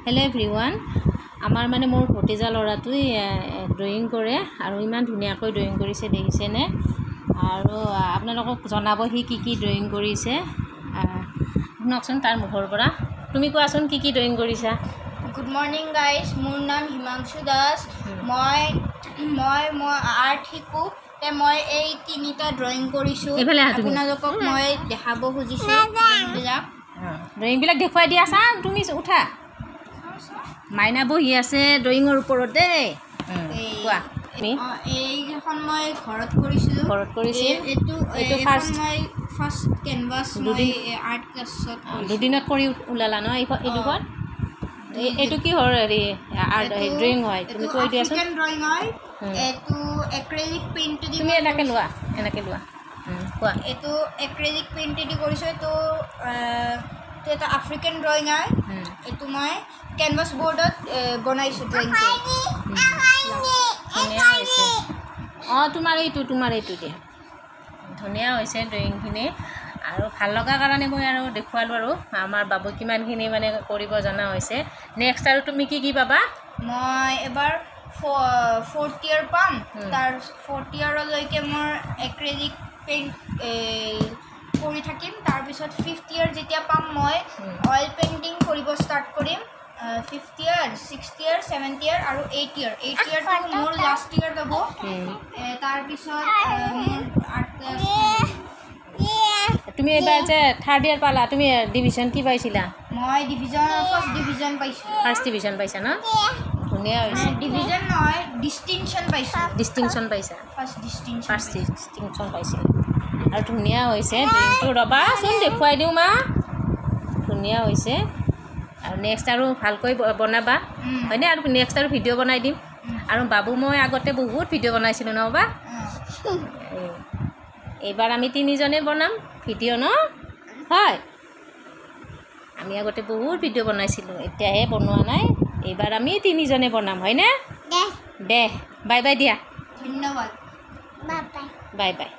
hello' everyone আমাৰ মানে মোৰ ভতিজা ল'ৰাটোই ড্ৰয়িং কৰে আৰু ইমান ধুনীয়াকৈ ড্ৰয়িং কৰিছে দেখিছেনে আৰু আপোনালোকক জনাব সি কি ড্ৰয়িং কৰিছে শুনকচোন তাৰ মুখৰ পৰা তুমি কোৱাচোন কি ড্ৰয়িং কৰিছা গুড মৰ্নিং গাইজ মোৰ নাম হিমাংশু দাস মই আৰ্ট শিকোঁ মই এই তিনিটা ড্ৰয়িং কৰিছোঁ আপোনালোকক মই দেখাব খুজিছোঁ ড্ৰয়িংবিলাক দেখুৱাই দিয়া চা তুমি উঠা মাইনা বহি আছে ড্ৰয়িঙৰ ওপৰত দেই কোৱা এইখন মই ঘৰত কৰিছিলোঁ এইটো ফাৰ্ষ্ট কেনভাছ মই আৰ্ট ক্লাছত দুদিনত কৰি ওলালা ন এইডোখৰ এইটো কি হয় হেৰি ড্ৰয়িং হয় তুমি কৈ দিয়াচোন ড্ৰয়িং হয় এইটো এক্ৰেলিক পেইণ্ট তুমি এনেকৈ লোৱা কোৱা এইটো এক্ৰেলিক পেইণ্টেদি কৰিছোঁ এইটো এটা আফ্ৰিকান ড্ৰয়িং হয় এইটো মই কেনভাছ বৰ্ডত বনাইছোঁ ড্ৰয়িংটো ধুনীয়া হৈছে অঁ তোমাৰ এইটো দিয়া ধুনীয়া হৈছে ড্ৰয়িংখিনি আৰু ভাল লগা কাৰণে মই আৰু দেখুৱালোঁ আৰু আমাৰ বাবু কিমানখিনি মানে কৰিব জনা হৈছে নেক্সট আৰু তুমি কি পাবা মই এবাৰ 4th ইয়াৰ পাম তাৰ 4th ইয়াৰলৈকে মোৰ এক্ৰেলিক পেইণ্ট কৰি থাকিম তাৰপিছত 5th ইয়াৰ যেতিয়া পাম মই অইল পেইণ্টিং কৰিব ষ্টাৰ্ট কৰিম 5th ইয়াৰ 6th ইয়াৰ 7th ইয়াৰ আৰু 8th ইয়াৰটো মোৰ লাষ্ট ইয়াৰ যাব তাৰপিছত তুমি এবাৰ যে 3rd ইয়াৰ পালা তুমি ডিভিজন কি পাইছিলা মই ফাৰ্ষ্ট ডিভিজন পাইছোঁ ফাৰ্ষ্ট ডিভিজন পাইছা ন ধুনীয়া হৈছে ডিভিজন নহয় ডিষ্টিংশ্যন পাইছা ফাৰ্ষ্ট ডিষ্টিংশ্যন পাইছিলা আৰু ধুনীয়া হৈছে ড্ৰয়িংটো ৰ'বাচোন দেখুৱাই দিওঁ মা ধুনীয়া হৈছে আৰু নেক্সট আৰু ভালকৈ বনাবা হয়নে আৰু নেক্সট আৰু ভিডিঅ' বনাই দিম আৰু বাবু মই আগতে বহুত ভিডিঅ' বনাইছিলোঁ নহ'বা এইবাৰ আমি 3জনে বনাম ভিডিঅ' ন হয় আমি আগতে বহুত ভিডিঅ' বনাইছিলোঁ এতিয়াহে বনোৱা নাই এইবাৰ আমি 3জনে বনাম হয়নে দে বাই বাই দিয়া ধন্যবাদ বাই বাই